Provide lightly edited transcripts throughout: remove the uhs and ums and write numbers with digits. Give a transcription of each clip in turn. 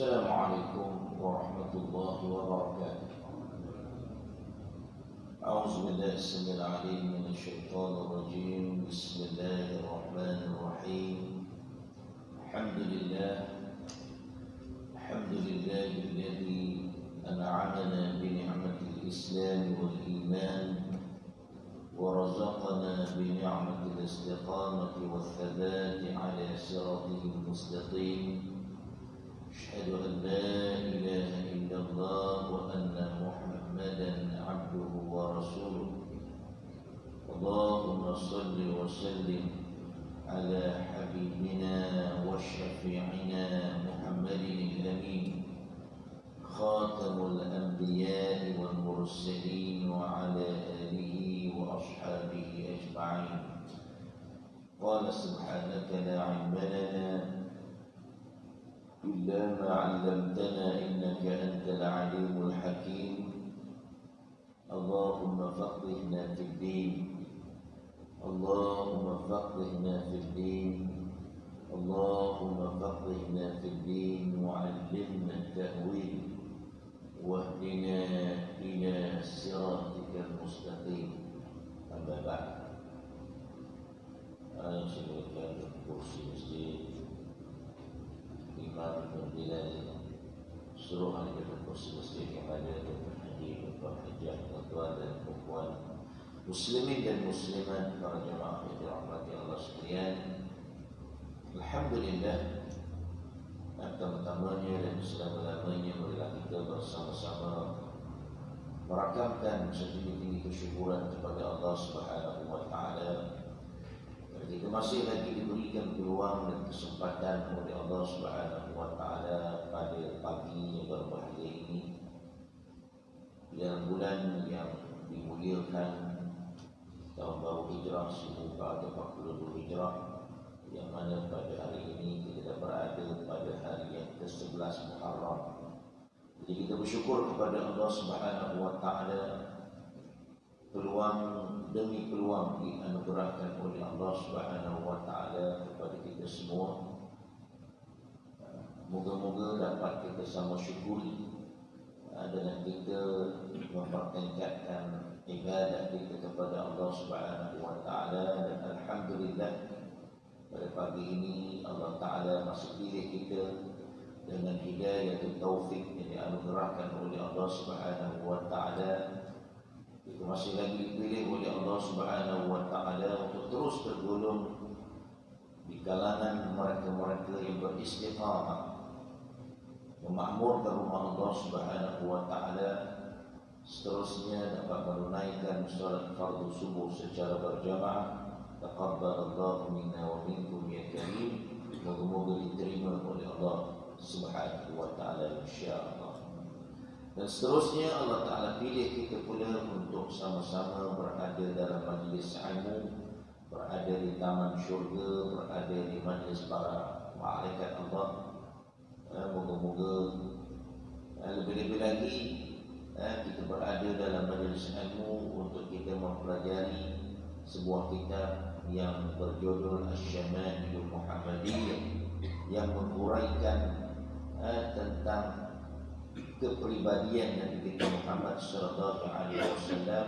السلام عليكم ورحمة الله وبركاته. أعوذ بالله السميع العليم من الشيطان الرجيم. بسم الله الرحمن الرحيم. الحمد لله الذي أنعمنا بنعمة الإسلام والإيمان ورزقنا بنعمة الاستقامة والثبات على صراطه المستقيم. أشهد أن لا إله إلا الله وأن محمدا عبده ورسوله. اللهم صل وسلم على حبيبنا وشفيعنا محمد الأمين خاتم الأنبياء والمرسلين وعلى آله وأصحابه أجمعين. قال سبحانك لا علم لنا إلا ما علمتنا إنك أنت العليم الحكيم. اللهم فقهنا في الدين، اللهم فقهنا في الدين، اللهم فقهنا في الدين وعلمنا التأويل واهدنا إلى صراطك المستقيم. أما بعد، أنا سألك kursi masjid Imam Bilal seluruh ahli kursi masjid yang ada untuk haji, untuk hajah, tuan dan perempuan, muslimin dan muslimat, para jemaah yang dirahmati Allah sekalian. Alhamdulillah, pertama-tamanya dan selama-lamanya marilah kita bersama-sama merakamkan setinggi-tinggi kesyukuran kepada Allah Subhanahu wa taala. Kita masih lagi diberikan peluang dan kesempatan oleh Allah Subhanahu wa taala pada pagi yang berbahagia ini, dalam bulan yang dimuliakan, tahun baru Hijrah 1442 Hijrah, yang mana pada hari ini kita berada pada hari yang ke-11 Muharram. Jadi kita bersyukur kepada Allah Subhanahu wa taala, peluang demi peluang dianugerahkan oleh Allah Subhanahu wa taala kepada kita semua. Moga-moga dapat kita sama syukuri dengan kita mempertingkatkan ibadat kita kepada Allah Subhanahu wa taala. Dan alhamdulillah, pada pagi ini Allah taala masih pilih kita dengan hidayah dan taufik yang dianugerahkan oleh Allah Subhanahu wa taala. Kita masih lagi dipilih oleh Allah Subhanahu wa taala untuk terus tergolong di kalangan mereka-mereka yang beristiqamah memakmurkan rumah Allah Subhanahu wa taala, seterusnya dapat menunaikan salat fardu subuh secara berjamaah. Taqabbalallahu minna wa minkum ya karim. Moga-moga diterima oleh Allah Subhanahu wa taala insyaallah. Dan seterusnya Allah Ta'ala pilih kita pula untuk sama-sama berada dalam majlis ilmu, berada di taman syurga, berada di majlis para malaikat Allah. Moga-moga lebih-lebih lagi kita berada dalam majlis ilmu untuk kita mempelajari sebuah kitab yang berjudul Asy-Syamā'ilul Muhammadiyah, yang menguraikan tentang kepribadian Nabi kita Muhammad sallallahu alaihi wasallam,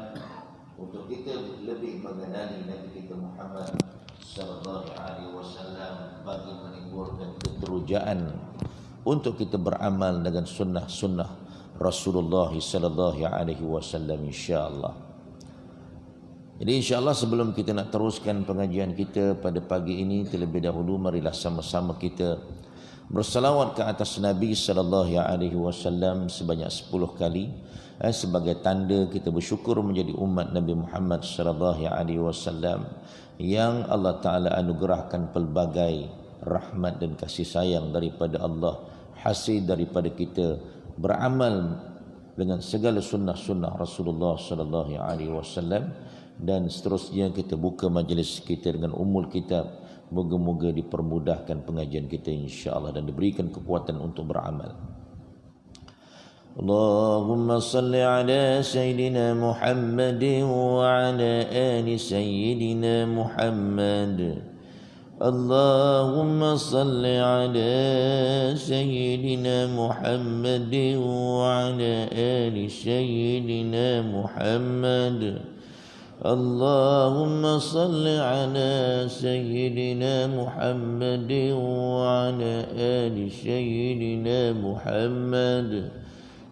untuk kita lebih mengenali Nabi kita Muhammad sallallahu alaihi wasallam, bagi menimbulkan keterujaan untuk kita beramal dengan sunnah-sunnah Rasulullah sallallahu alaihi wasallam insyaallah. Jadi insyaallah, sebelum kita nak teruskan pengajian kita pada pagi ini, terlebih dahulu marilah sama-sama kita bersalawat ke atas Nabi sallallahu alaihi wasallam sebanyak 10 kali sebagai tanda kita bersyukur menjadi umat Nabi Muhammad sallallahu alaihi wasallam yang Allah taala anugerahkan pelbagai rahmat dan kasih sayang daripada Allah, hasil daripada kita beramal dengan segala sunnah-sunnah Rasulullah sallallahu alaihi wasallam. Dan seterusnya kita buka majlis kita dengan umul kitab. Moga-moga dipermudahkan pengajian kita insya-Allah dan diberikan kekuatan untuk beramal. Allahumma salli ala Sayyidina Muhammad wa ala ali Sayyidina Muhammad. اللهم صل على سيدنا محمد وعلى آل سيدنا محمد. اللهم صل على سيدنا محمد وعلى آل سيدنا محمد.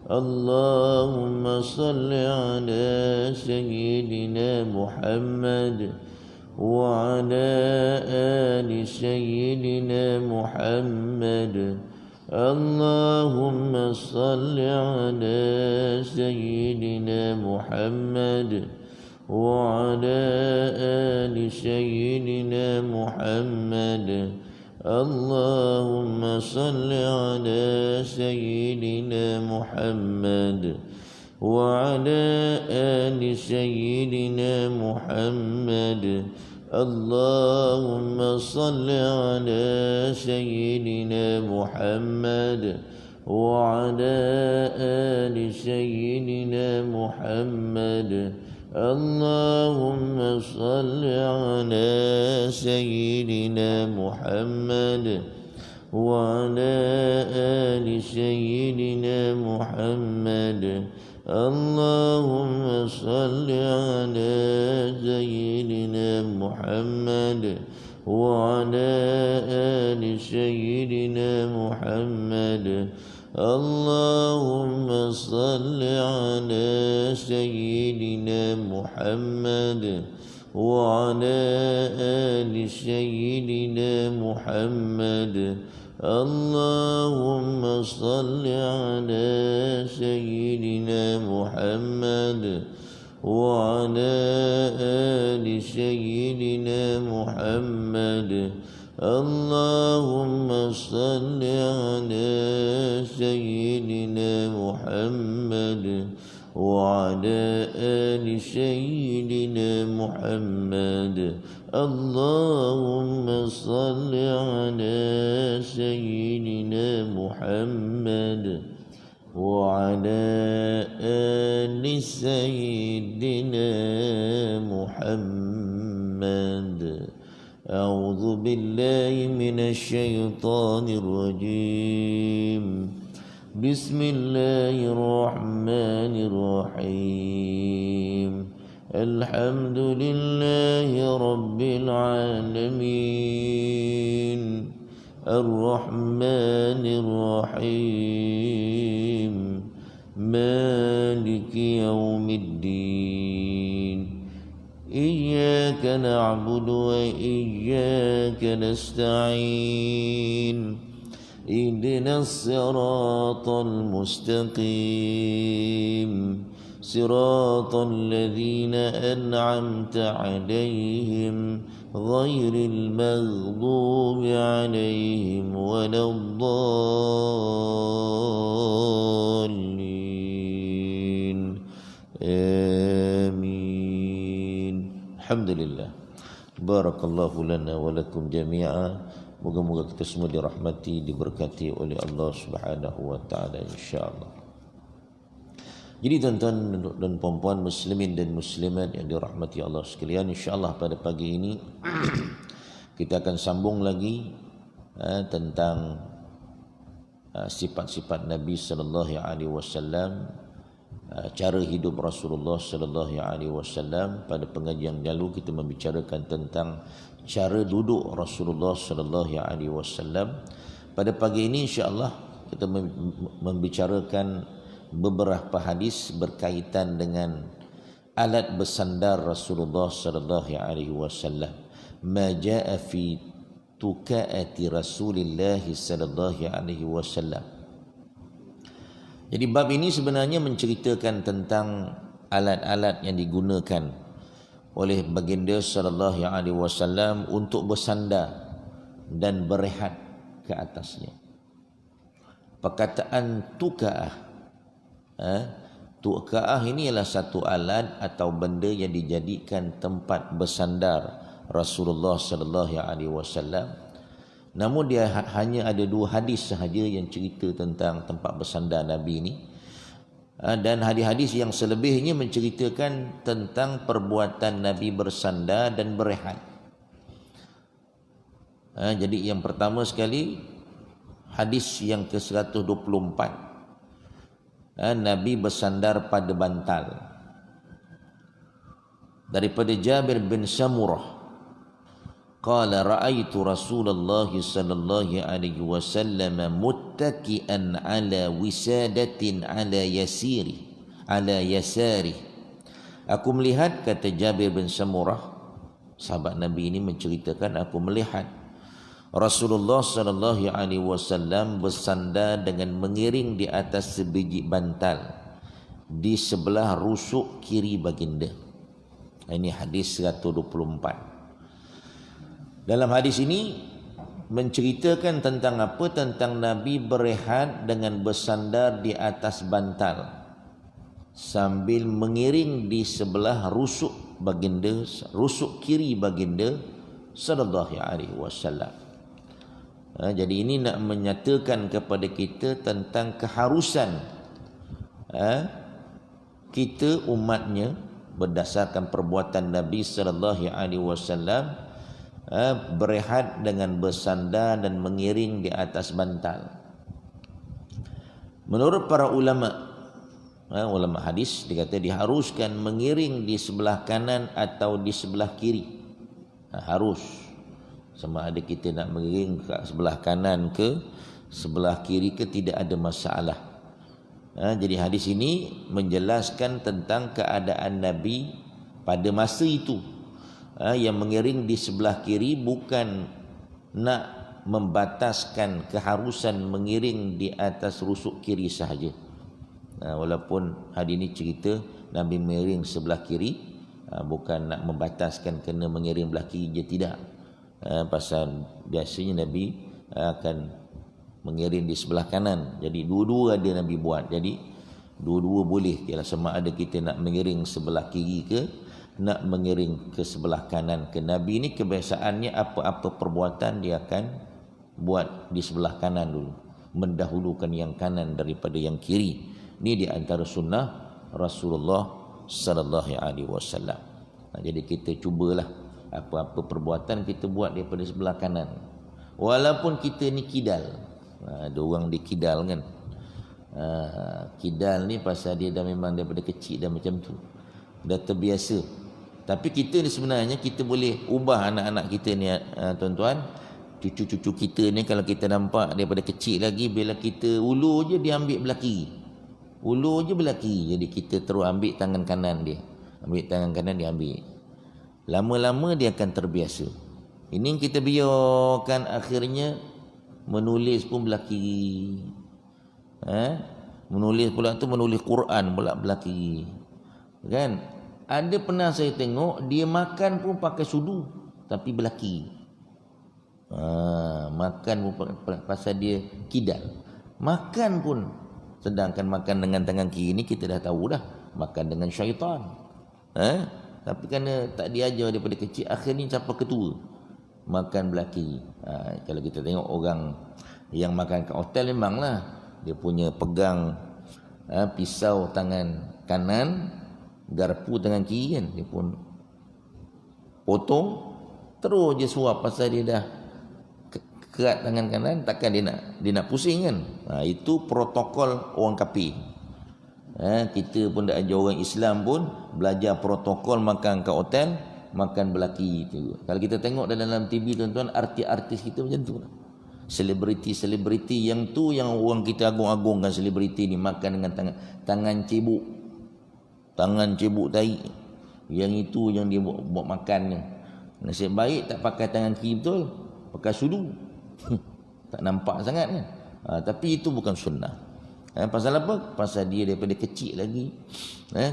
اللهم صل على سيدنا محمد وعلى آل سيدنا محمد. اللهم صل على سيدنا محمد وعلى آل سيدنا محمد. اللهم صل على سيدنا محمد وعلى آل سيدنا محمد. اللهم صل على سيدنا محمد وعلى آل سيدنا محمد. اللهم صل على سيدنا محمد وعلى آل سيدنا محمد. اللهم صل على سيدنا محمد وعلى آل سيدنا محمد. اللهم صل على سيدنا محمد وعلى آل سيدنا محمد. اللهم صل على سيدنا محمد وعلى آل سيدنا محمد. اللهم صل على سيدنا محمد وعلى آل سيدنا محمد. اللهم صل على سيدنا محمد وعلى آل سيدنا محمد. أعوذ بالله من الشيطان الرجيم. بسم الله الرحمن الرحيم. الحمد لله رب العالمين الرحمن الرحيم مالك يوم الدين. إياك نعبد وإياك نستعين. اهدنا الصراط المستقيم صراط الذين أنعمت عليهم غير المغضوب عليهم ولا الضالين. آمين. Alhamdulillah. Barakallahu lana wa lakum jami'a. Moga-moga kita semua dirahmati, diberkati oleh Allah Subhanahu wa taala insyaallah. Jadi tuan-tuan dan puan-puan muslimin dan muslimat yang dirahmati Allah sekalian, insyaallah pada pagi ini kita akan sambung lagi tentang sifat-sifat Nabi sallallahu alaihi wasallam, cara hidup Rasulullah sallallahu alaihi wasallam. Pada pengajian lalu kita membicarakan tentang cara duduk Rasulullah sallallahu alaihi wasallam. Pada pagi ini insya-Allah kita membicarakan beberapa hadis berkaitan dengan alat bersandar Rasulullah sallallahu alaihi wasallam. Ma jaa fi tukaati Rasulillah sallallahu alaihi wasallam. Jadi bab ini sebenarnya menceritakan tentang alat-alat yang digunakan oleh baginda sallallahu alaihi wasallam untuk bersandar dan berehat ke atasnya. Perkataan tukaah, tukaah ini adalah satu alat atau benda yang dijadikan tempat bersandar Rasulullah sallallahu alaihi wasallam. Namun dia hanya ada 2 hadis sahaja yang cerita tentang tempat bersandar Nabi ini. Dan hadis-hadis yang selebihnya menceritakan tentang perbuatan Nabi bersandar dan berehat. Jadi yang pertama sekali, hadis yang ke-124, Nabi bersandar pada bantal. Daripada Jabir bin Samurah, qala ra'aitu Rasulullah sallallahu alaihi wasallam muttaki'an ala wisadatin ala yasari. Aku melihat, kata Jabir bin Samurah, sahabat Nabi ini menceritakan, aku melihat Rasulullah sallallahu alaihi wasallam bersandar dengan mengiring di atas sebiji bantal di sebelah rusuk kiri baginda. Ini hadis 124. Dalam hadis ini menceritakan tentang apa? Tentang Nabi berehat dengan bersandar di atas bantal sambil mengiring di sebelah rusuk baginda, rusuk kiri baginda sallallahu alaihi wasallam. Jadi ini nak menyatakan kepada kita tentang keharusan kita umatnya berdasarkan perbuatan Nabi sallallahu alaihi wasallam berehat dengan bersandar dan mengiring di atas bantal. Menurut para ulama hadis, dikata diharuskan mengiring di sebelah kanan atau di sebelah kiri. Harus. Sama ada kita nak mengiring ke sebelah kanan ke sebelah kiri ke, tidak ada masalah. Jadi hadis ini menjelaskan tentang keadaan Nabi pada masa itu. Yang mengiring di sebelah kiri bukan nak membataskan keharusan mengiring di atas rusuk kiri sahaja. Walaupun hadis ini cerita Nabi mengiring sebelah kiri, bukan nak membataskan kena mengiring belah kiri je, tidak. Pasal biasanya Nabi akan mengiring di sebelah kanan. Jadi dua-dua ada Nabi buat. Jadi dua-dua boleh. Ialah sama ada kita nak mengiring sebelah kiri ke, nak mengiring ke sebelah kanan ke. Nabi ini kebiasaannya apa-apa perbuatan dia akan buat di sebelah kanan dulu, mendahulukan yang kanan daripada yang kiri. Ini di antara sunnah Rasulullah sallallahu alaihi wasallam. Jadi kita cubalah apa-apa perbuatan kita buat daripada sebelah kanan. Walaupun kita ni kidal. Ada orang di kidal kan. Kidal ni pasal dia dah memang daripada kecil dah macam tu. Dah terbiasa. Tapi kita ni sebenarnya kita boleh ubah anak-anak kita ni, tuan-tuan. Cucu-cucu kita ni kalau kita nampak daripada kecil lagi, bila kita ulur je dia ambil belah kiri. Ulur je belah kiri. Jadi kita terus ambil tangan kanan dia. Ambil tangan kanan dia ambil. Lama-lama dia akan terbiasa. Ini kita biarkan akhirnya menulis pun belah kiri. Menulis pula tu menulis Quran pula belah kiri. Kan? Ada pernah saya tengok dia makan pun pakai sudu tapi belah kiri. Makan pun pasal dia kidal. Makan pun, sedangkan makan dengan tangan kiri ni kita dah tahu dah, makan dengan syaitan. Tapi kerana tak diajar daripada kecil, akhirnya sampai ketua makan belah kiri. Kalau kita tengok orang yang makan kat hotel, memanglah dia punya pegang pisau tangan kanan, garpu tangan kiri kan, dia pun potong terus je suap pasal dia dah kerat tangan kanan, takkan dia nak pusing kan. Itu protokol orang kafir. Kita pun dah ajar orang Islam pun belajar protokol makan kat hotel, makan belah kiri tu. Kalau kita tengok dalam TV, tuan-tuan, artis-artis kita macam tu. Selebriti yang tu yang orang kita agung-agungkan, selebriti ni makan dengan tangan cebuk. Tangan cebuk tahi. Yang itu yang dia buat makan ni. Nasib baik tak pakai tangan kiri betul, pakai sudu. Tak nampak sangat kan. Tapi itu bukan sunnah. Pasal apa? Pasal dia daripada kecil lagi.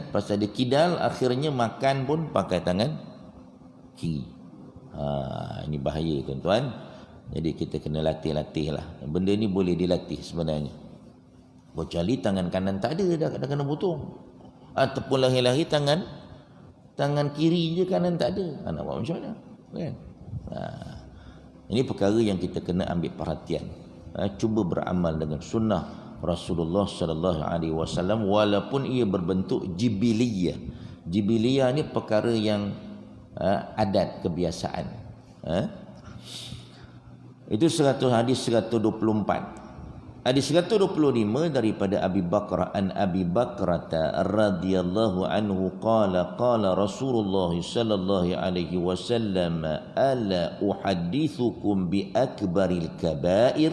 Pasal dia kidal, akhirnya makan pun pakai tangan kiri. Ini bahaya, tuan-tuan. Jadi kita kena latih-latih lah. Benda ni boleh dilatih sebenarnya. Kecuali tangan kanan tak ada, dah kena potong. Ataupun lahir-lahir tangan kiri je, kanan tak ada. Nak buat macam mana? Kan? Ini perkara yang kita kena ambil perhatian. Cuba beramal dengan sunnah Rasulullah sallallahu alaihi wasallam walaupun ia berbentuk jibiliyah. Jibiliyah ni perkara yang adat, kebiasaan. Itu hadis 124. Hadis 125 daripada Abi Bakrah an Abi Bakrata radhiyallahu anhu qala qala Rasulullah sallallahu alaihi wasallam ala uhaddithukum bi akbaril kaba'ir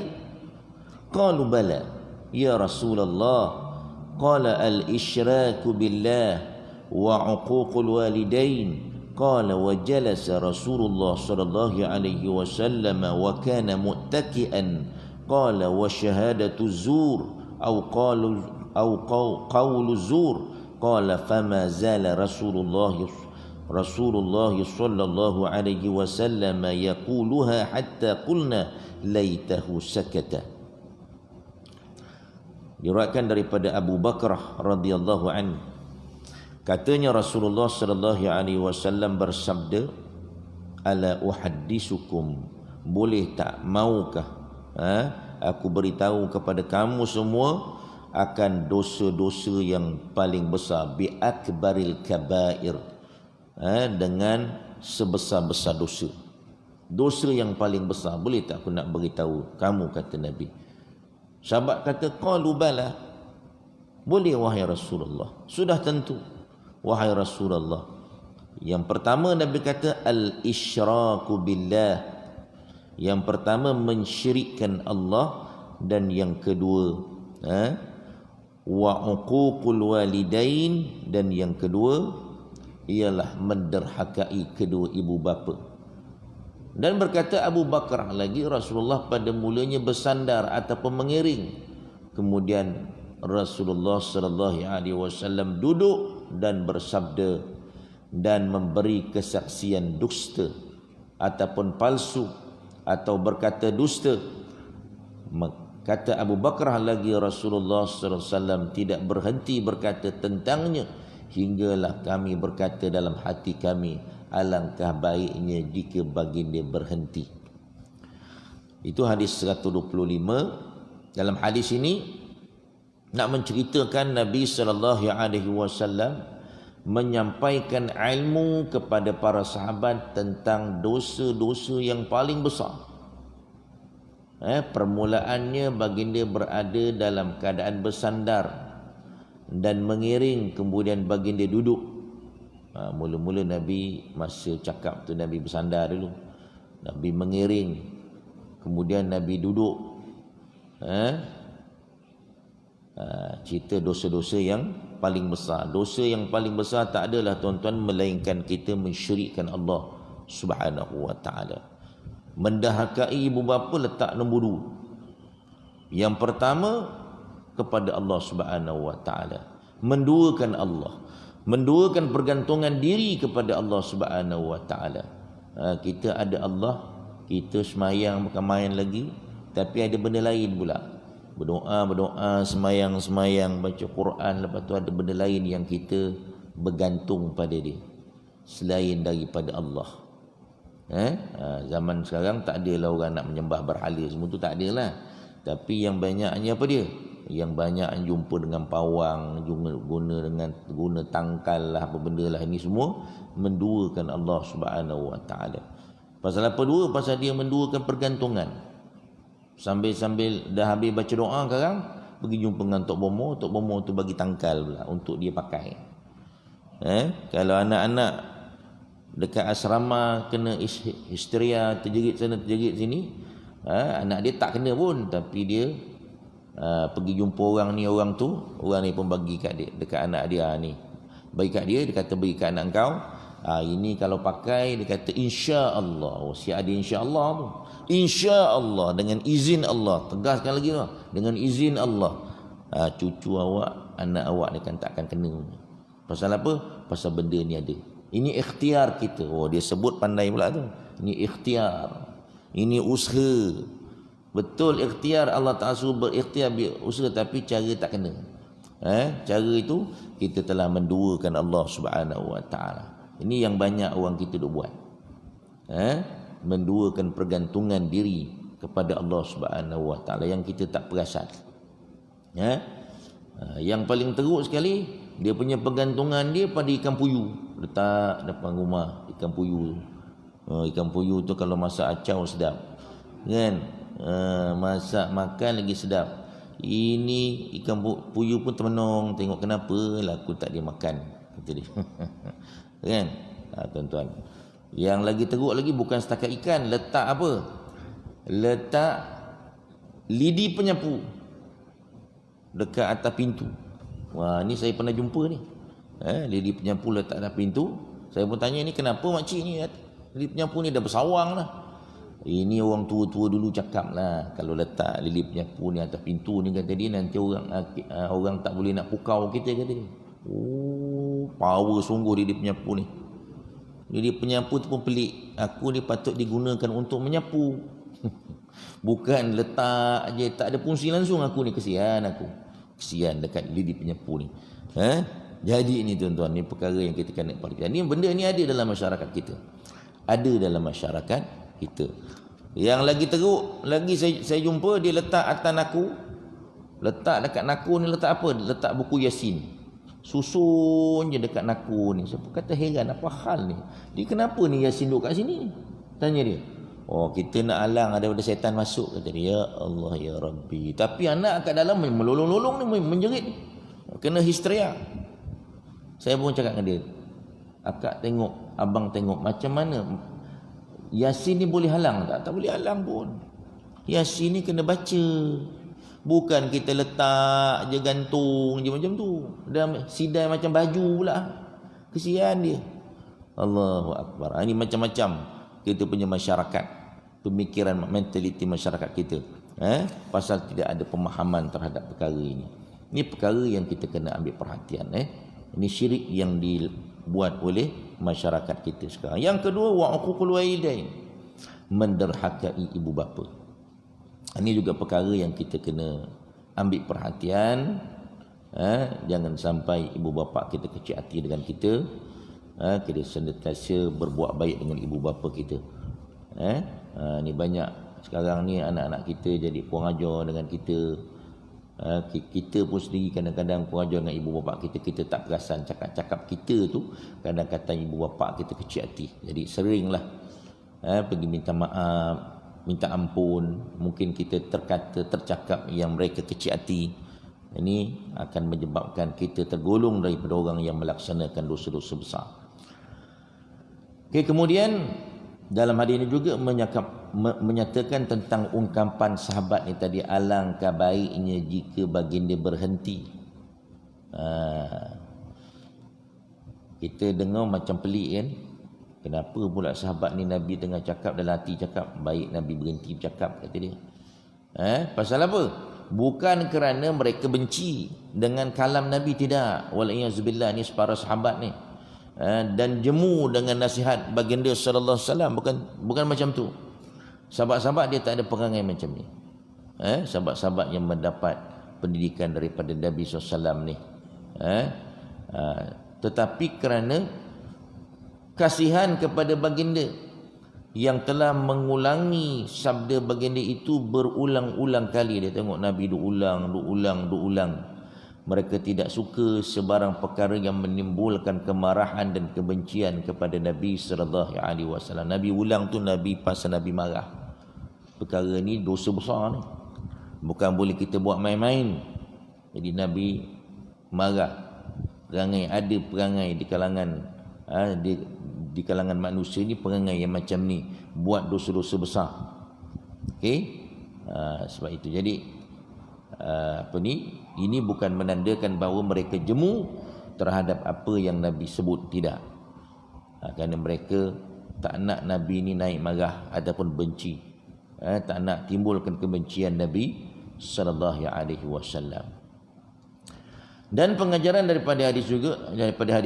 qalu bala ya Rasulullah qala al isyraku billah wa uququl walidain qala wa jalasa Rasulullah sallallahu alaihi wasallam wa kana muttaki'an قال وشهادة الزور أو قول الزور قال فما زال رسول الله صلى الله عليه وسلم يقولها حتى قلنا ليته سكت. Diriwayatkan daripada Abu Bakrah radhiyallahu anhu, katanya Rasulullah sallallahu alaihi wasallam bersabda, ala uhaddisukum, boleh tak, maukah aku beritahu kepada kamu semua akan dosa-dosa yang paling besar, bi akbaril kabair, dengan sebesar-besar dosa. Dosa yang paling besar, boleh tak aku nak beritahu kamu, kata Nabi. Sahabat kata, qalu bala, boleh wahai Rasulullah, sudah tentu wahai Rasulullah. Yang pertama Nabi kata al-isyraku billah, yang pertama mensyirikkan Allah, dan yang kedua wa uququl walidain, dan yang kedua ialah menderhakai kedua ibu bapa. Dan berkata Abu Bakar lagi, Rasulullah pada mulanya bersandar ataupun mengiring, kemudian Rasulullah sallallahu alaihi wasallam duduk dan bersabda dan memberi kesaksian dusta ataupun palsu atau berkata dusta. Kata Abu Bakrah lagi, Rasulullah SAW tidak berhenti berkata tentangnya hinggalah kami berkata dalam hati kami, alangkah baiknya jika baginda berhenti. Itu hadis 125. Dalam hadis ini nak menceritakan Nabi SAW menyampaikan ilmu kepada para sahabat tentang dosa-dosa yang paling besar. Permulaannya baginda berada dalam keadaan bersandar dan mengiring, kemudian baginda duduk. Mula-mula Nabi masa cakap tu Nabi bersandar dulu, Nabi mengiring, kemudian Nabi duduk. Cerita dosa-dosa yang paling besar. Dosa yang paling besar tak adalah tuan-tuan melainkan kita mensyirikkan Allah Subhanahu wa taala. Mendahakai ibu bapa letak nombor 2. Yang pertama kepada Allah Subhanahu wa taala, menduakan Allah, menduakan pergantungan diri kepada Allah Subhanahu wa taala. Kita ada Allah, kita semayang bukan main lagi, tapi ada benda lain pula. Berdoa, semayang, baca Quran, lepas tu ada benda lain yang kita bergantung pada dia selain daripada Allah. Zaman sekarang tak adalah orang nak menyembah berhala, semua tu tak adalah. Tapi yang banyaknya apa dia? Yang banyak jumpa dengan pawang, guna tangkal lah, apa benda lah, ini semua menduakan Allah Subhanahu wa taala. Pasal apa dua? Pasal dia menduakan pergantungan. Sambil dah habis baca doa sekarang, pergi jumpa dengan Tok Bomo tu bagi tangkal pula untuk dia pakai. Kalau anak-anak dekat asrama kena histeria, terjerit sana terjerit sini, anak dia tak kena pun, tapi dia pergi jumpa orang ni pun bagi kat dia, dekat anak dia ni. Bagi kat dia kata bagi kat anak kau. Ini kalau pakai, dia kata insya-Allah. Si ada insya-Allah tu. Insya-Allah, dengan izin Allah. Tegaskan lagi lah, dengan izin Allah. Cucu awak, anak awak ni kan takkan kena. Pasal apa? Pasal benda ni ada. Ini ikhtiar kita. Dia sebut pandai pula tu. Ini ikhtiar. Ini usaha. Betul ikhtiar, Allah Ta'ala suruh berikhtiar usaha, tapi cara tak kena. Cara itu kita telah menduakan Allah Subhanahu wa taala. Ini yang banyak orang kita duk buat. Menduakan pergantungan diri kepada Allah Subhanahu wa taala yang kita tak perasan. Yang paling teruk sekali, dia punya pergantungan dia pada ikan puyuh. Letak depan rumah ikan puyuh. Ikan puyuh tu kalau masak acau sedap. kan. Masak makan lagi sedap. Ini ikan puyuh pun termenung, tengok kenapa lah aku tak dia makan, kata dia. Kan? Tuan-tuan, yang lagi teruk lagi bukan setakat ikan, letak apa? Letak lidi penyapu dekat atas pintu. Wah, ni saya pernah jumpa ni. Lidi penyapu letak atas pintu. Saya pun tanya, ni kenapa makcik ni? Lidi penyapu ni dah bersawang lah. Ini orang tua-tua dulu cakap lah, kalau letak lidi penyapu ni atas pintu ni, kata dia, nanti orang tak boleh nak pukau kita, kata dia. Oh, power sungguh lidi penyapu ni. Lidi penyapu tu pun pelik. Aku ni patut digunakan untuk menyapu. Bukan letak je, tak ada fungsi langsung. Aku ni kesian aku. Kesian dekat lidi penyapu ni. Jadi ni tuan-tuan, ni perkara yang kita kena perhatikan. Ni benda ni ada dalam masyarakat kita. Ada dalam masyarakat kita. Yang lagi teruk lagi, saya jumpa dia letak atas naku. Letak dekat naku ni letak apa? Letak buku Yasin. Susun je dekat naku ni. Saya kata heran, apa hal ni? Dia kenapa ni Yasin duduk kat sini? Tanya dia. Oh, kita nak halang daripada setan masuk, kata dia. Ya Allah ya Rabbi. Tapi anak kat dalam melolong-lolong ni, menjerit. Kena histeria. Saya pun cakap dengan dia, akak tengok, abang tengok macam mana Yasin ni boleh halang tak? Tak boleh halang pun. Yasin ni kena baca. Bukan kita letak je, gantung je macam tu. Dah sidai macam baju pula. Kesian dia. Allahu Akbar. Ini macam-macam kita punya masyarakat. Pemikiran, mentaliti masyarakat kita. Pasal tidak ada pemahaman terhadap perkara ini. Ini perkara yang kita kena ambil perhatian. Ini syirik yang dibuat oleh masyarakat kita sekarang. Yang kedua, wa'uququl walidain. Menderhakai ibu bapa. Ini juga perkara yang kita kena ambil perhatian. Jangan sampai ibu bapa kita kecil hati dengan kita. Kita sentiasa berbuat baik dengan ibu bapa kita. Ni banyak sekarang ni anak-anak kita jadi kurang ajar dengan kita. Kita pun sendiri kadang-kadang kurang ajar dengan ibu bapa kita. Kita tak perasan cakap-cakap kita tu kadang-kadang ibu bapa kita kecil hati. Jadi seringlah pergi minta maaf, minta ampun. Mungkin kita tercakap yang mereka kecil hati. Ini akan menyebabkan kita tergolong daripada orang yang melaksanakan dosa-dosa besar. Kemudian dalam hadis ini juga menyatakan tentang ungkapan sahabat ni tadi, alangkah baiknya jika baginda berhenti. Kita dengar macam pelik kan? Kenapa pula sahabat ni Nabi tengah cakap dalam hati cakap, baik Nabi berhenti bercakap, kata dia. Pasal apa? Bukan kerana mereka benci dengan kalam Nabi, tidak. Wal'iyazubillah, ni para sahabat ni. Dan jemu dengan nasihat baginda sallallahu alaihi wasallam, bukan macam tu. Sahabat-sahabat dia tak ada perangai macam ni. Sahabat-sahabat yang mendapat pendidikan daripada Nabi sallallahu alaihi wasallam ni. Tetapi kerana kasihan kepada baginda yang telah mengulangi sabda baginda itu berulang-ulang kali. Dia tengok Nabi duk ulang. Mereka tidak suka sebarang perkara yang menimbulkan kemarahan dan kebencian kepada Nabi sallallahu alaihi wasallam. Nabi ulang tu Nabi pasal Nabi marah. Perkara ni dosa besar ni. Bukan boleh kita buat main-main. Jadi Nabi marah. Ada perangai di kalangan di kalangan manusia ni, perangai yang macam ni, buat dosa-dosa besar. Sebab itu jadi ini bukan menandakan bahawa mereka jemu terhadap apa yang Nabi sebut, tidak. Kerana mereka tak nak Nabi ni naik marah ataupun benci. Tak nak timbulkan kebencian Nabi sallallahu alaihi wasallam. Dan pengajaran daripada hadis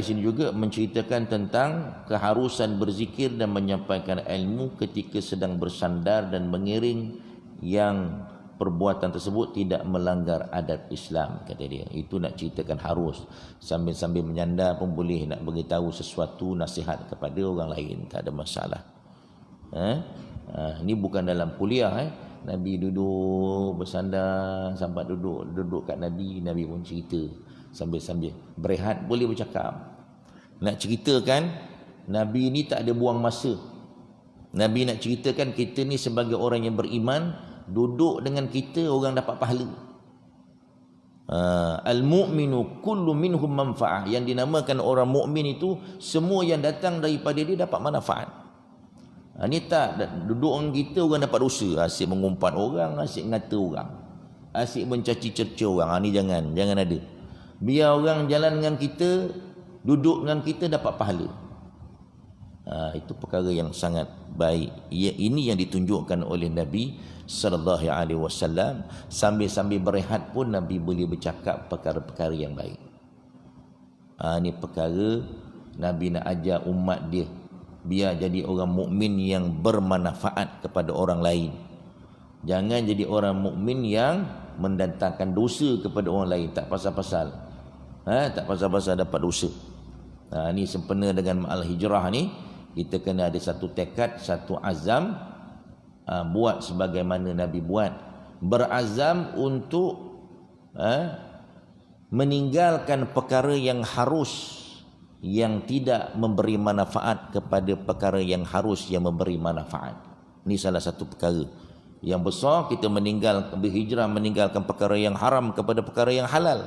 ini juga menceritakan tentang keharusan berzikir dan menyampaikan ilmu ketika sedang bersandar dan mengiring, yang perbuatan tersebut tidak melanggar adat Islam, kata dia. Itu nak ceritakan harus. Sambil-sambil menyandar pun boleh nak beritahu sesuatu, nasihat kepada orang lain, tak ada masalah. Ini bukan dalam kuliah. Nabi duduk bersandar, sahabat duduk kat Nabi pun cerita. Sambil-sambil berehat boleh bercakap. Nak ceritakan Nabi ni tak ada buang masa. Nabi nak ceritakan kita ni sebagai orang yang beriman, duduk dengan kita orang dapat pahala. Al-mu'minu kullu minhum manfa'ah. Yang dinamakan orang mukmin itu semua yang datang daripada dia dapat manfaat. Ni tak duduk dengan kita orang dapat dosa, asyik mengumpat orang, asyik ngata orang, asyik mencaci cerca orang. Ni jangan ada. Biar orang jalan dengan kita, duduk dengan kita dapat pahala. Itu perkara yang sangat baik. Ini yang ditunjukkan oleh Nabi sallallahu alaihi wasallam. Sambil-sambil berehat pun Nabi boleh bercakap perkara-perkara yang baik. Ini perkara Nabi nak ajar umat dia biar jadi orang mukmin yang bermanfaat kepada orang lain. Jangan jadi orang mukmin yang mendatangkan dosa kepada orang lain, tak pasal-pasal. Tak pasal-pasal dapat dosa. Ini sempena dengan ma'al hijrah ni, kita kena ada satu tekad, satu azam, buat sebagaimana Nabi buat. Berazam untuk meninggalkan perkara yang harus, yang tidak memberi manfaat kepada perkara yang harus, yang memberi manfaat. Ini salah satu perkara yang besar. Kita berhijrah meninggalkan perkara yang haram kepada perkara yang halal.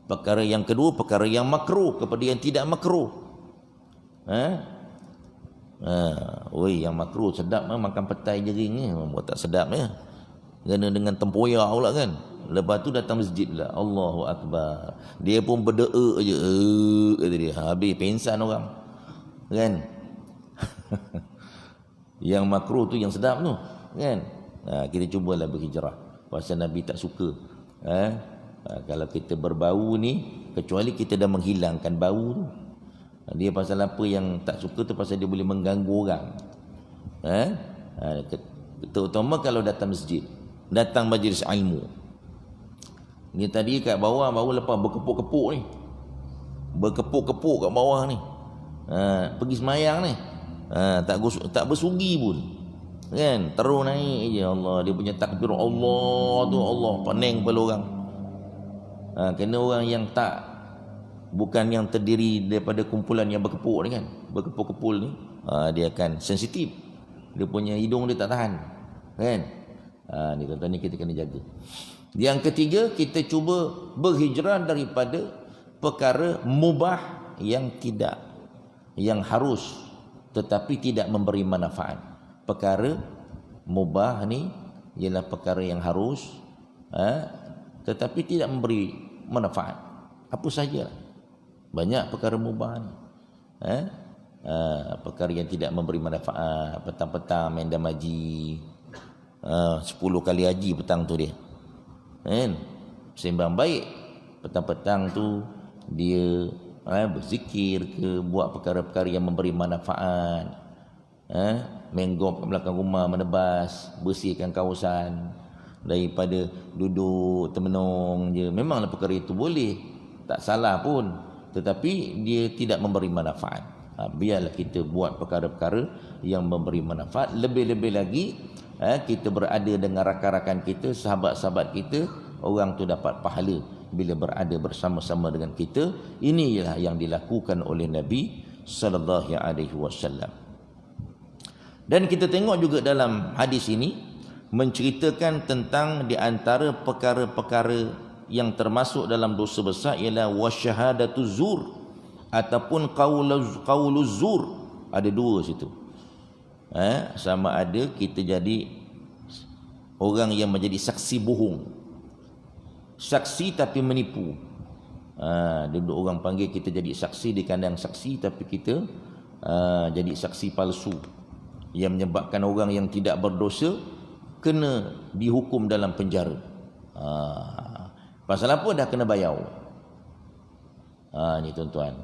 Perkara yang kedua, perkara yang makruh kepada yang tidak makruh. Yang makruh sedap makan petai jering ni, buat tak sedap ya. Kena dengan tempoyak pula kan. Lepas tu datang masjid pula, Allahu Akbar. Dia pun berdoa je, kata dia. Habis pensan orang kan. Yang makruh tu yang sedap tu kan. Kita cubalah berhijrah. Pasal Nabi tak suka kalau kita berbau ni, kecuali kita dah menghilangkan bau tu. Dia pasal apa yang tak suka tu, pasal dia boleh mengganggu orang. Terutama kalau datang masjid, datang majlis ilmu. Ni tadi kat bawah baru lepas berkepuk-kepuk ni. Berkepuk-kepuk kat bawah ni. Pergi semayang ni. Tak bersugi pun. Kan? Terus naik je. Allah, dia punya takbir Allah tu, Allah pening kepala orang. Kena orang yang tak, bukan yang terdiri daripada kumpulan yang berkepuk ni kan. Berkepuk-kepul ni, dia akan sensitif. Dia punya hidung dia tak tahan. Kan? Ni tuan-tuan, ni kita kena jaga. Yang ketiga, kita cuba berhijrah daripada perkara mubah yang harus tetapi tidak memberi manfaat. Perkara mubah ni ialah perkara yang harus tetapi tidak memberi manfaat. Apa saja. Banyak perkara mubah ni. Perkara yang tidak memberi manfaat. Petang-petang main damaji, 10 kali haji petang tu dia. Sembang baik. Petang-petang tu dia berzikir ke, buat perkara-perkara yang memberi manfaat. Menggop kat belakang rumah, menebas, bersihkan kawasan, daripada duduk termenung je. Memanglah perkara itu boleh, tak salah pun, tetapi dia tidak memberi manfaat. Biarlah kita buat perkara-perkara yang memberi manfaat. Lebih-lebih lagi kita berada dengan rakan-rakan kita, sahabat-sahabat kita, orang tu dapat pahala bila berada bersama-sama dengan kita. Inilah yang dilakukan oleh Nabi sallallahu alaihi wasallam. Dan kita tengok juga dalam hadis ini menceritakan tentang di antara perkara-perkara yang termasuk dalam dosa besar ialah wasyahadatu zur ataupun qauluz zur. Ada dua situ. Sama ada kita jadi orang yang menjadi saksi bohong, saksi tapi menipu. Duduk orang panggil kita jadi saksi di kandang saksi, tapi kita jadi saksi palsu, yang menyebabkan orang yang tidak berdosa kena dihukum dalam penjara. Pasal apa? Dah kena bayar. Ni tuan-tuan,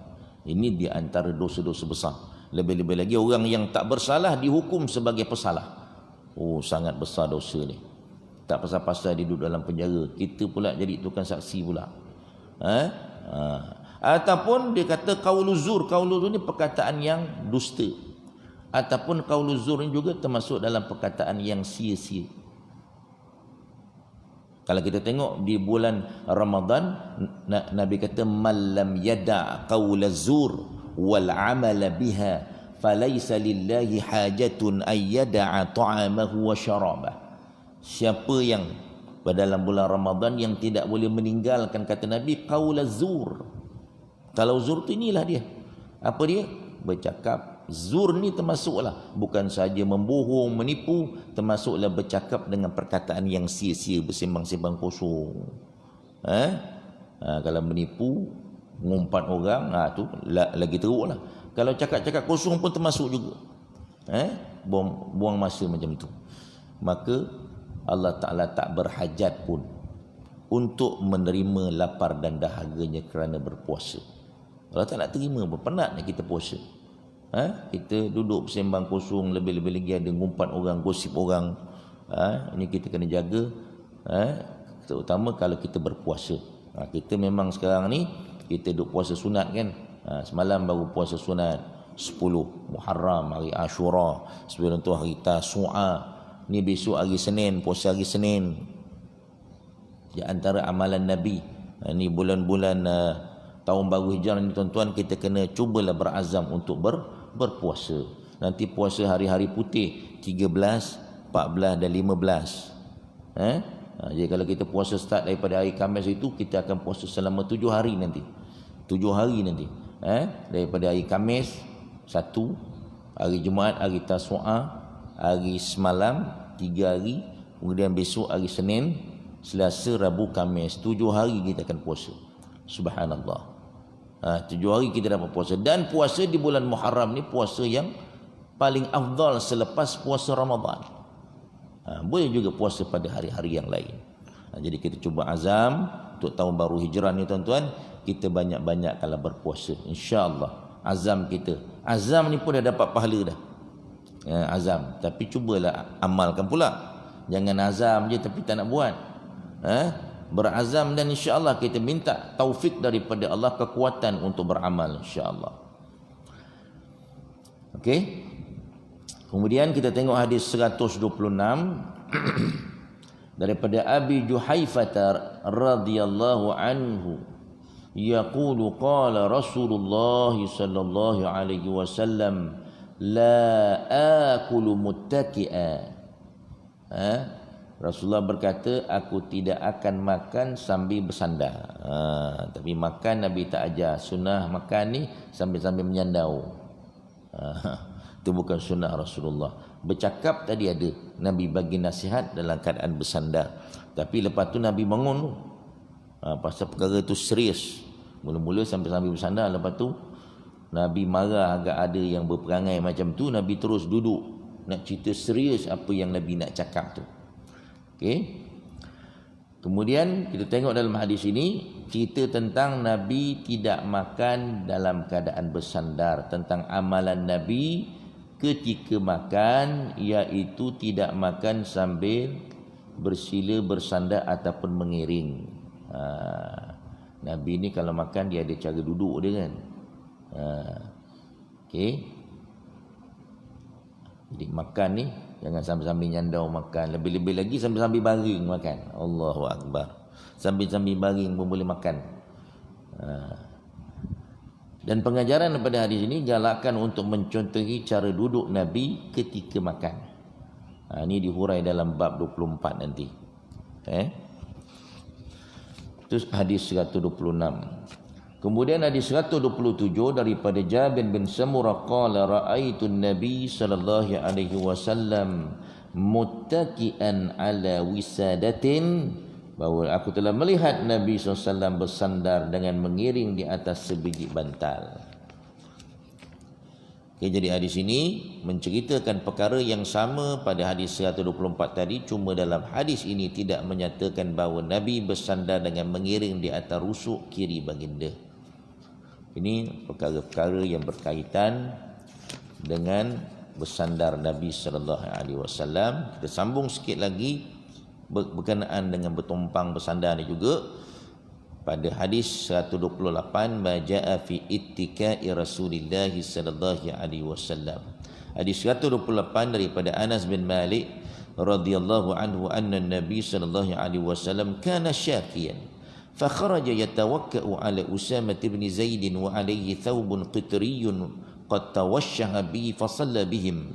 ini di antara dosa-dosa besar. Lebih-lebih lagi orang yang tak bersalah dihukum sebagai pesalah. Sangat besar dosa ni. Tak pasal-pasal dia duduk dalam penjara, kita pula jadi tukang saksi pula. Ataupun dia kata qauluz zur. Qauluz zur ni perkataan yang dusta. Ataupun qauluz zur ni juga termasuk dalam perkataan yang sia-sia. Kalau kita tengok di bulan Ramadan, Nabi kata man lam yada' qaulaz zur wal 'amala biha falaisa lillahi hajatun ayyada'a ta'amahu wa syarabah. Siapa yang pada dalam bulan Ramadan yang tidak boleh meninggalkan, kata Nabi, qaula zur. Kalau zur tu inilah dia. Apa dia? Bercakap. Zur ni termasuklah bukan saja membohong, menipu, termasuklah bercakap dengan perkataan yang sia-sia, bersembang-sembang kosong. Kalau menipu, ngumpat orang, tu lagi teruklah. Kalau cakap-cakap kosong pun termasuk juga. Buang masa macam tu. Maka Allah Ta'ala tak berhajat pun untuk menerima lapar dan dahaganya kerana berpuasa. Allah tak nak terima pun, penat nak kita puasa. Kita duduk bersembang kosong, lebih-lebih lagi ada ngumpat orang, gosip orang. Ini kita kena jaga, terutama kalau kita berpuasa. Kita memang sekarang ni kita duduk puasa sunat kan. Semalam baru puasa sunat 10 Muharram, hari Ashura. Sebelum tu hari Tasu'a. Ni besok hari Senin, puasa hari Senin. Di antara amalan Nabi, ni bulan-bulan tahun baru Hijrah ni tuan-tuan, kita kena cubalah berazam untuk berpuasa. Nanti puasa hari-hari putih 13, 14 dan 15. Jadi kalau kita puasa start daripada hari Khamis itu, kita akan puasa selama 7 hari nanti. 7 hari nanti. Daripada hari Khamis 1, hari Jumaat, hari Tasu'a, hari semalam 3 hari, kemudian besok hari Senin, Selasa, Rabu, Khamis. 7 hari kita akan puasa. Subhanallah. 7 hari kita dapat puasa. Dan puasa di bulan Muharram ni puasa yang paling afdal selepas puasa Ramadan. Boleh juga puasa pada hari-hari yang lain. Jadi kita cuba azam untuk tahun baru Hijrah ni tuan-tuan, kita banyak-banyak kalau berpuasa, insya-Allah. Azam kita, azam ni pun dah dapat pahala dah. Azam, tapi cubalah amalkan pula. Jangan azam je tapi tak nak buat. Berazam, dan insya-Allah kita minta taufik daripada Allah, kekuatan untuk beramal, insya-Allah. Okey. Kemudian kita tengok hadis 126 daripada Abi Juhaifah radhiyallahu anhu, yaqulu qala Rasulullah sallallahu alaihi wasallam, la akulu muttaqi'a. Rasulullah berkata, aku tidak akan makan sambil bersandar. Tapi makan Nabi tak ajar. Sunnah makan ni sambil-sambil menyandau. Itu bukan sunnah Rasulullah. Bercakap tadi ada, Nabi bagi nasihat dalam keadaan bersandar. Tapi lepas tu Nabi bangun tu. Pasal perkara tu serius. Mula-mula sambil-sambil bersandar, lepas tu Nabi marah agak ada yang berperangai macam tu, Nabi terus duduk nak cerita serius apa yang Nabi nak cakap tu. Okey. Kemudian kita tengok dalam hadis ini cerita tentang Nabi tidak makan dalam keadaan bersandar, tentang amalan Nabi ketika makan, iaitu tidak makan sambil bersila, bersandar ataupun mengiring. Nabi ni kalau makan dia ada cara duduk dia kan. Okey. Jadi makan ni jangan sambil-sambil nyandau makan. Lebih-lebih lagi sambil-sambil baring makan. Allahu Akbar. Sambil-sambil baring pun boleh makan. Dan pengajaran daripada hadis ini, galakkan untuk mencontohi cara duduk Nabi ketika makan. Ini dihurai dalam bab 24 nanti. Itu hadis 126. Kemudian hadis 127 daripada Jabir bin Samurah qala ra'aitu an-nabi sallallahu alaihi wasallam muttaqian ala wisadatin, bahawa aku telah melihat Nabi SAW bersandar dengan mengiring di atas sebiji bantal. Okay, jadi hadis ini menceritakan perkara yang sama pada hadis 124 tadi, cuma dalam hadis ini tidak menyatakan bahawa Nabi bersandar dengan mengiring di atas rusuk kiri baginda. Ini perkara-perkara yang berkaitan dengan bersandar Nabi sallallahu alaihi wasallam. Kita sambung sikit lagi berkenaan dengan bertumpang bersandar ni juga pada hadis 128, ma jaa fi ittikai Rasulillah sallallahu alaihi wasallam. Hadis 128 daripada Anas bin Malik radhiyallahu anhu anna Nabi sallallahu alaihi wasallam kana syakiyan فخرج يتوكأ على أسامة بن زيد وعليه ثوب قطري qad tawashshaha bi fa shalla bihim.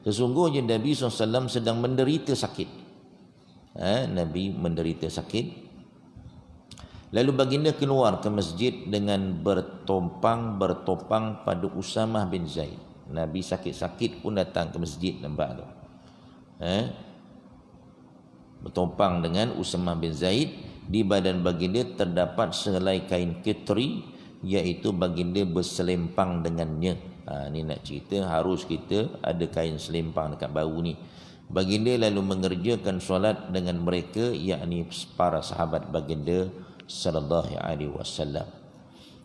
Sesungguhnya Nabi SAW sedang menderita sakit. Nabi menderita sakit. Lalu baginda keluar ke masjid dengan bertopang pada Usamah bin Zaid. Nabi sakit-sakit pun datang ke masjid, nampak tu. Bertopang dengan Usamah bin Zaid. Di badan baginda terdapat sehelai kain ketri, iaitu baginda berselempang dengannya. Ni nak cerita harus kita ada kain selempang dekat bahu ni. Baginda lalu mengerjakan solat dengan mereka, yakni para sahabat baginda sallallahu alaihi wasallam.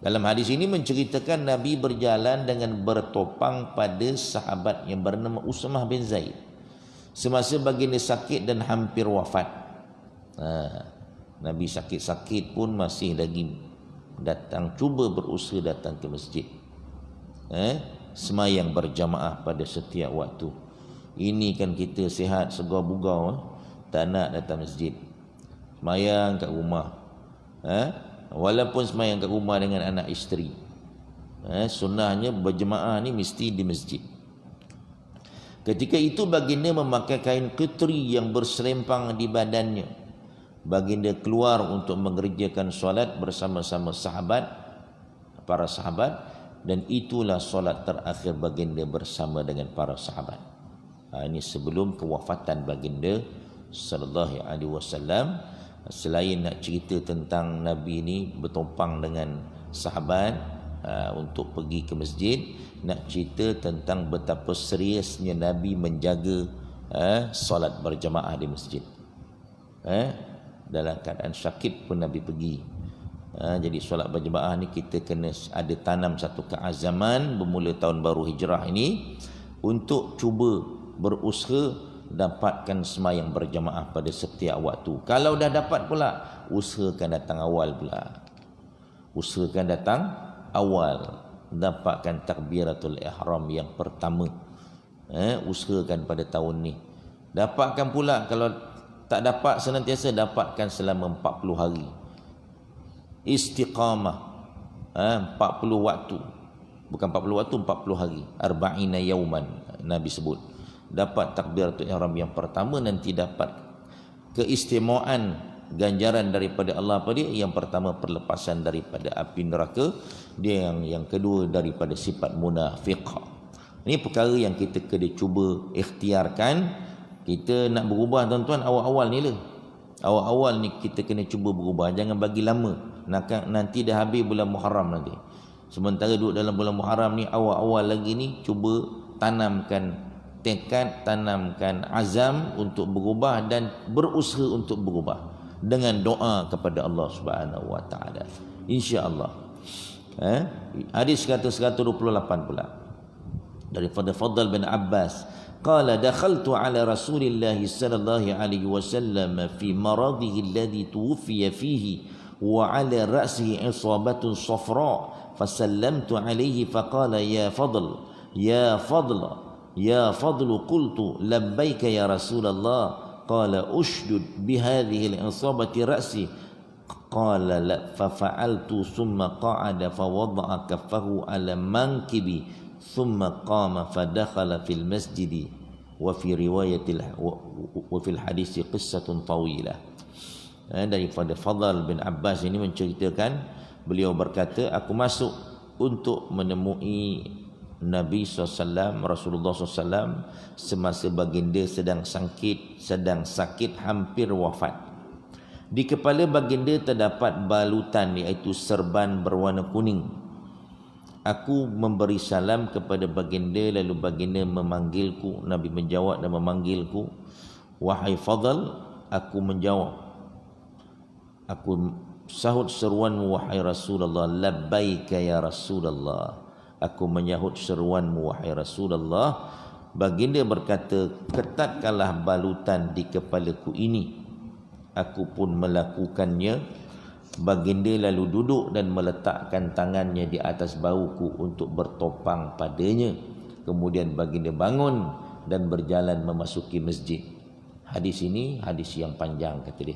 Dalam hadis ini menceritakan Nabi berjalan dengan bertopang pada sahabat yang bernama Usamah bin Zaid semasa baginda sakit dan hampir wafat. Nabi sakit-sakit pun masih lagi datang, cuba berusaha datang ke masjid, semayang berjamaah pada setiap waktu. Ini kan kita sihat segar bugau, tak nak datang masjid, semayang kat rumah. Walaupun semayang kat rumah dengan anak isteri, sunnahnya berjemaah ni mesti di masjid. Ketika itu baginda memakai kain ketri yang berselempang di badannya. Baginda keluar untuk mengerjakan solat bersama-sama para sahabat, dan itulah solat terakhir baginda bersama dengan para sahabat. Ini sebelum kewafatan baginda sallallahu alaihi wasallam. Selain nak cerita tentang Nabi ni bertopang dengan sahabat untuk pergi ke masjid, nak cerita tentang betapa seriusnya Nabi menjaga solat berjamaah di masjid. Dalam keadaan sakit pun Nabi pergi. Jadi solat berjamaah ni kita kena ada tanam satu keazaman bermula tahun baru hijrah ini untuk cuba berusaha dapatkan semayang berjamaah pada setiap waktu. Kalau dah dapat pula, usahakan datang awal pula. Usahakan datang awal, dapatkan takbiratul ihram yang pertama. Usahakan pada tahun ni. Dapatkan pula, kalau tak dapat senantiasa dapatkan selama 40 hari. Istiqamah, 40 waktu. Bukan 40 waktu, 40 hari. Arba'ina yauman Nabi sebut. Dapat takbiratul ihram yang pertama, nanti dapat keistimewaan ganjaran daripada Allah pada dia. Yang pertama perlepasan daripada api neraka, dia yang kedua daripada sifat munafiq. Ini perkara yang kita kena cuba ikhtiarkan. Kita nak berubah tuan-tuan, awal-awal ni lah. Awal-awal ni kita kena cuba berubah, jangan bagi lama. Nanti dah habis bulan Muharram nanti. Sementara duduk dalam bulan Muharram ni, awal-awal lagi ni, cuba tanamkan tekad, tanamkan azam untuk berubah dan berusaha untuk berubah dengan doa kepada Allah Subhanahu wa taala. Insya-Allah. Hadis 128 pula daripada Fadl bin Abbas, qala dakhaltu ala Rasulillah sallallahu alaihi wasallam fi maradihi alladhi tuwfiya fihi wa ala ra'sihi isabatun safra fasallamtu alaihi faqala ya Fadl ya Fadl qultu labbaika ya Rasulullah qala ushdud bihadhihi al-isabati ra'si qala la fafa'altu thumma qa'ada fawada'a kaffahu ala mankibi thumma qama fadakhala fil masjid wa fi riwayatil wa fil hadis qissatun tawilah. Daripada Fadl bin Abbas ini menceritakan, beliau berkata, aku masuk untuk menemui Nabi SAW, Rasulullah SAW semasa baginda sedang sakit hampir wafat. Di kepala baginda terdapat balutan, iaitu serban berwarna kuning. Aku memberi salam kepada baginda, lalu baginda memanggilku. Nabi menjawab dan memanggilku, wahai Fadl. Aku menjawab, aku sahut seruanmu wahai Rasulullah. Labbaika ya Rasulullah. Aku menyahut seruanmu wahai Rasulullah. Baginda berkata, ketatkanlah balutan di kepalaku ini. Aku pun melakukannya. Baginda lalu duduk dan meletakkan tangannya di atas bahuku untuk bertopang padanya. Kemudian baginda bangun dan berjalan memasuki masjid. Hadis ini hadis yang panjang, kata dia.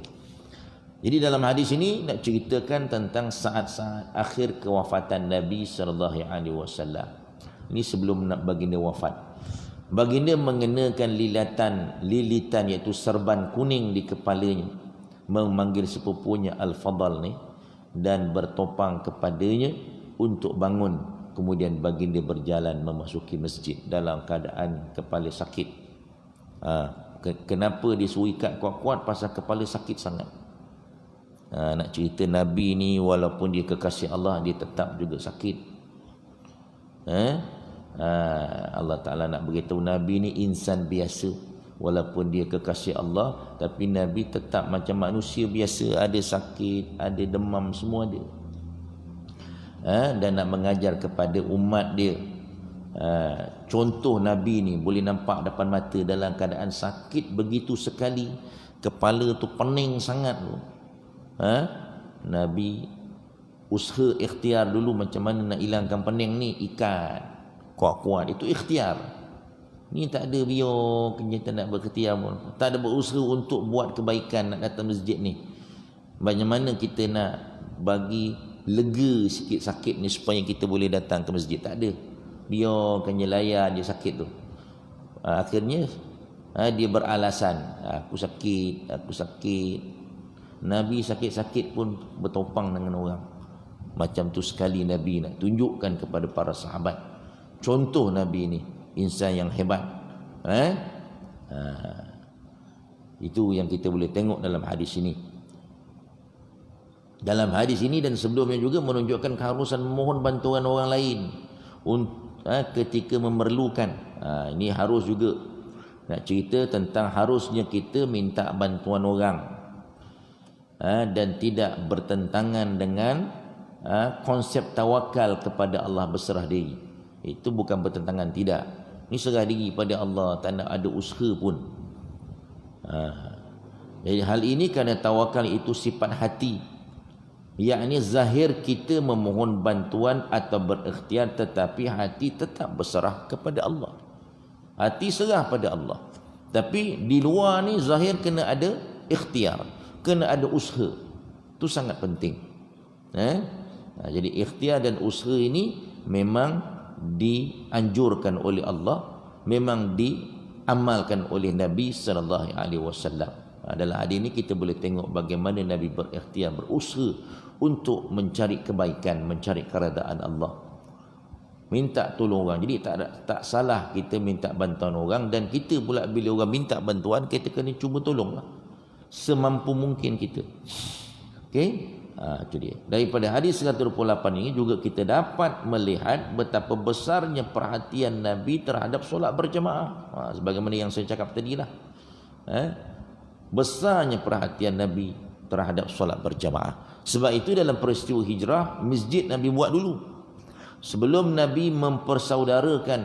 Jadi dalam hadis ini nak ceritakan tentang saat-saat akhir kewafatan Nabi sallallahu alaihi wasallam. Ini sebelum nak baginda wafat. Baginda mengenakan lilitan iaitu serban kuning di kepalanya, memanggil sepupunya Al-Fadal ni dan bertopang kepadanya untuk bangun. Kemudian baginda berjalan memasuki masjid dalam keadaan kepala sakit. Kenapa dia suruh ikat kuat-kuat? Pasal kepala sakit sangat. Nak cerita Nabi ni walaupun dia kekasih Allah, dia tetap juga sakit. Allah Ta'ala nak beritahu Nabi ni insan biasa. Walaupun dia kekasih Allah, tapi Nabi tetap macam manusia biasa. Ada sakit, ada demam, semua ada. Dan nak mengajar kepada umat dia. Contoh Nabi ni boleh nampak depan mata dalam keadaan sakit begitu sekali. Kepala tu pening sangat tu. Nabi usaha ikhtiar dulu macam mana nak hilangkan pening ni. Ikat kuat-kuat, itu ikhtiar. Ni tak ada biar kita nak berikhtiar pun. Tak ada berusaha untuk buat kebaikan, nak datang masjid ni. Bagaimana kita nak bagi lega sikit sakit ni supaya kita boleh datang ke masjid? Tak ada. Biarkan je layan dia sakit tu. Akhirnya dia beralasan, aku sakit. Nabi sakit-sakit pun bertopang dengan orang. Macam tu sekali Nabi nak tunjukkan kepada para sahabat. Contoh Nabi ni insan yang hebat. Itu yang kita boleh tengok dalam hadis ini. Dalam hadis ini dan sebelumnya juga menunjukkan keharusan memohon bantuan orang lain ketika memerlukan. Ini harus juga nak cerita tentang harusnya kita minta bantuan orang, dan tidak bertentangan dengan konsep tawakal kepada Allah, berserah diri. Itu bukan bertentangan, tidak. Ini serah diri pada Allah, tak nak ada usaha pun. Jadi hal ini kerana tawakal itu sifat hati, yakni zahir kita memohon bantuan atau berikhtiar, tetapi hati tetap berserah kepada Allah. Hati serah pada Allah, tapi di luar ni zahir kena ada ikhtiar, kena ada usaha. Itu sangat penting. Jadi ikhtiar dan usaha ini memang dianjurkan oleh Allah, memang diamalkan oleh Nabi sallallahu alaihi wasallam. Dalam hadis ini kita boleh tengok bagaimana Nabi berikhtiar, berusaha untuk mencari kebaikan, mencari keredaan Allah, minta tolong orang. Jadi tak salah kita minta bantuan orang, dan kita pula bila orang minta bantuan kita kena cuba tolonglah semampu mungkin kita. Okey, itu dia. Daripada hadis 128 ini juga kita dapat melihat betapa besarnya perhatian Nabi terhadap solat berjemaah. Sebagaimana yang saya cakap tadilah. Besarnya perhatian Nabi terhadap solat berjemaah. Sebab itu dalam peristiwa hijrah, masjid Nabi buat dulu. Sebelum Nabi mempersaudarakan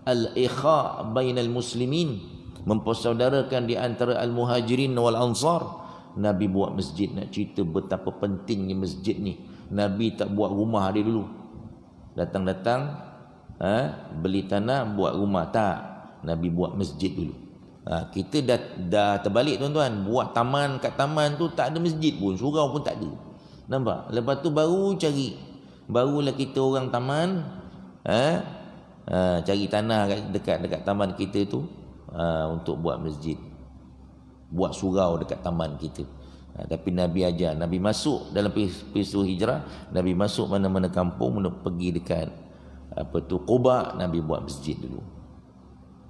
al-ikha bainal muslimin, mempersaudarakan di antara al-muhajirin wal ansar, Nabi buat masjid. Nak cerita betapa pentingnya masjid ni. Nabi tak buat rumah dia dulu. Datang-datang beli tanah buat rumah, tak. Nabi buat masjid dulu. Kita dah terbalik tuan-tuan. Buat taman, kat taman tu tak ada masjid pun, surau pun tak ada. Nampak? Lepas tu barulah kita orang taman cari tanah dekat taman kita tu untuk buat masjid, buat surau dekat taman kita. Tapi Nabi ajar, Nabi masuk dalam peristiwa hijrah, Nabi masuk mana-mana kampung, pergi dekat Quba, Nabi buat masjid dulu.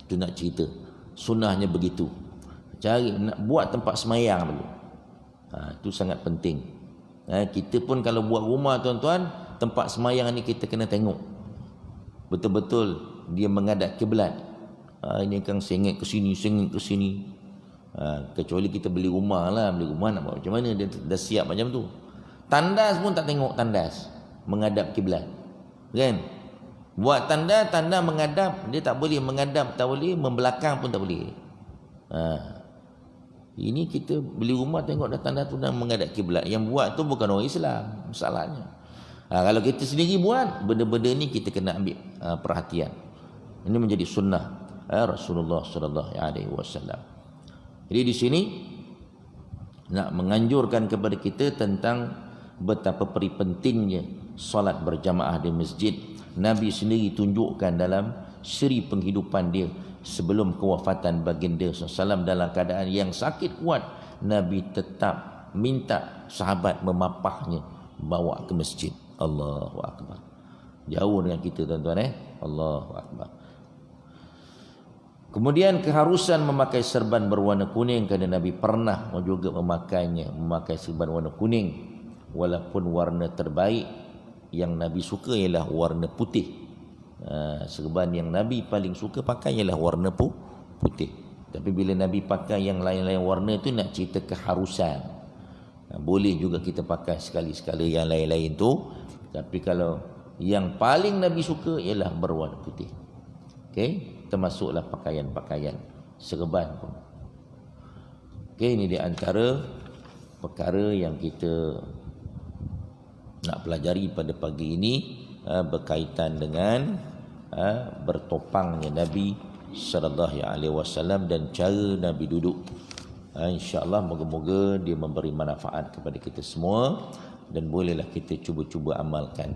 Itu nak cerita sunnahnya begitu. Nak buat tempat semayang dulu. Itu sangat penting. Kita pun kalau buat rumah tuan-tuan, tempat semayang ni kita kena tengok betul-betul dia menghadap kiblat. Ini kan sengit ke sini, sengit ke sini. Kecuali kita beli rumah nak buat macam mana, dia dah siap macam tu. Tandas pun tak tengok tandas menghadap kiblat, kan? Buat tanda menghadap, dia tak boleh menghadap, tak boleh membelakang pun tak boleh. Ini kita beli rumah tengok dah tanda tu dah menghadap kiblat. Yang buat tu bukan orang Islam masalahnya. Kalau kita sendiri buat benda-benda ni, kita kena ambil perhatian. Ini menjadi sunnah Rasulullah sallallahu alaihi wasallam. Jadi di sini nak menganjurkan kepada kita tentang betapa pentingnya solat berjamaah di masjid, Nabi sendiri tunjukkan dalam siri penghidupan dia sebelum kewafatan baginda SAW dalam keadaan yang sakit kuat, Nabi tetap minta sahabat memapahnya, bawa ke masjid. Allahu Akbar. Jauh dengan kita tuan-tuan Allahu Akbar. Kemudian keharusan memakai serban berwarna kuning, kerana Nabi pernah juga memakai serban warna kuning, walaupun warna terbaik yang Nabi suka ialah warna putih. Serban yang Nabi paling suka pakai ialah warna putih. Tapi bila Nabi pakai yang lain-lain warna itu nak cerita keharusan. Boleh juga kita pakai sekali-sekala yang lain-lain tu, tapi kalau yang paling Nabi suka ialah berwarna putih. Okey, termasuklah pakaian-pakaian serban pun. Okey, ini di antara perkara yang kita nak pelajari pada pagi ini berkaitan dengan bertopangnya Nabi sallallahu alaihi wasallam dan cara Nabi duduk. InsyaAllah moga-moga dia memberi manfaat kepada kita semua, dan bolehlah kita cuba-cuba amalkan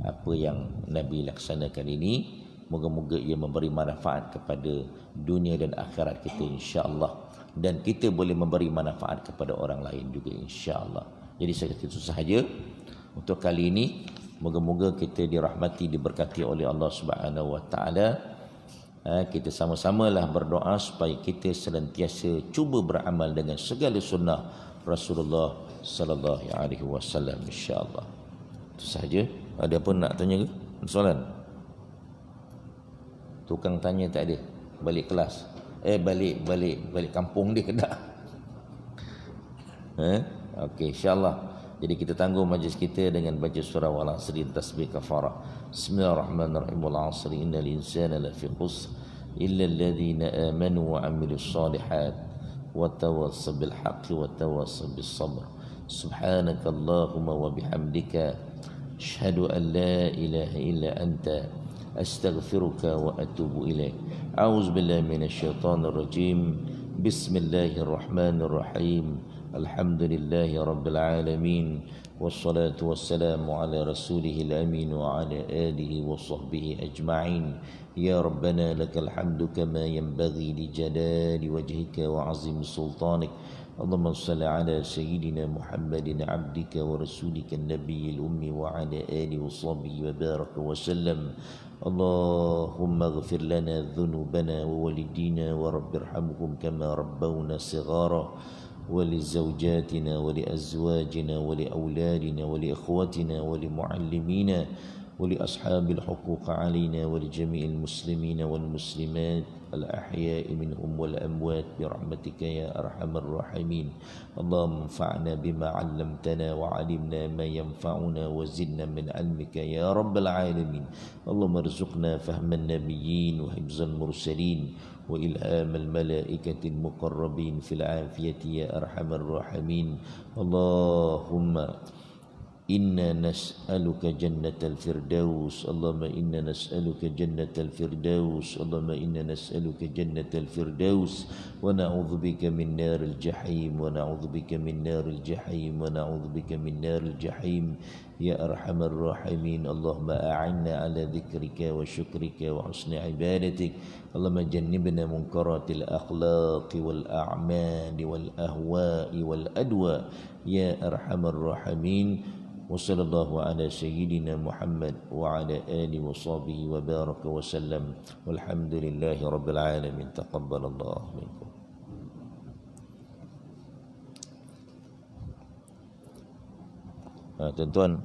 apa yang Nabi laksanakan ini. Moga-moga ia memberi manfaat kepada dunia dan akhirat kita insya-Allah, dan kita boleh memberi manfaat kepada orang lain juga insya-Allah. Jadi saya kata itu sahaja untuk kali ini. Moga-moga kita dirahmati, diberkati oleh Allah Subhanahu wa taala. Kita sama-samalah berdoa supaya kita senantiasa cuba beramal dengan segala sunnah Rasulullah sallallahu alaihi wasallam insya-Allah. Itu sahaja. Ada apa nak tanya ke? Soalan? Tukang tanya tak ada. Balik kelas. Balik kampung dia ke tak? Okey, insya-Allah. Jadi kita tangguh majlis kita dengan baca surah Wal 'Asri, tasbih kafarah. Bismillahirrahmanirrahim. Wal 'Asri innal insana lafi khusr illa alladhina amanu wa 'amilus solihat wa tawassaw bil haqqi wa tawassaw bis sabr. Subhanakallahumma wa bihamdika asyhadu an la ilaha illa anta astaghfiruka wa atubu ilaik. A'udzubillahi minasyaitonir rajim. Bismillahirrahmanirrahim. Alhamdulillahi rabbil alamin. Wassalatu wassalamu ala rasulihil amin wa ala alihi wa sahbihi ajma'in. Ya Rabbana lakal hamdu kama yanbaghi li jalali wajhika wa azim sultanik. Allahumma salli ala sayyidina Muhammadin abdika wa rasulika nabiyil ummi wa ala alihi wa sahbihi wa baraka wa sallam. Allahumma ighfir lana dhunubana wa walidina wa rabbirhamhum kama rabbawna sighara. ولزوجاتنا ولأزواجنا ولأولادنا ولإخوتنا ولمعلمينا ولأصحاب الحقوق علينا ولجميع المسلمين والمسلمات الأحياء منهم والأموات برحمتك يا أرحم الراحمين. اللهم انفعنا بما علمتنا وعلمنا ما ينفعنا وزدنا من علمك يا رب العالمين. اللهم ارزقنا فهم النبيين وحفظ المرسلين وإلهام الملائكة المقربين في العافية يا أرحم الراحمين. اللهم إنا نسألك جنة الفردوس. اللهم إنا نسألك جنة الفردوس. اللهم إنا نسألك جنة الفردوس ونعوذ بك من نار الجحيم. ونعوذ بك من نار الجحيم. ونعوذ بك من نار الجحيم يا أرحم الراحمين. اللهم أعنا على ذكرك وشكرك وحسن عبادتك. اللهم جنبنا منكرات الأخلاق والأعمال والأهواء والأدواء يا أرحم الراحمين. وصلى الله على سيدنا محمد وعلى آله وصحبه وبارك وسلم والحمد لله رب العالمين. تقبل الله منكم. Tuan-tuan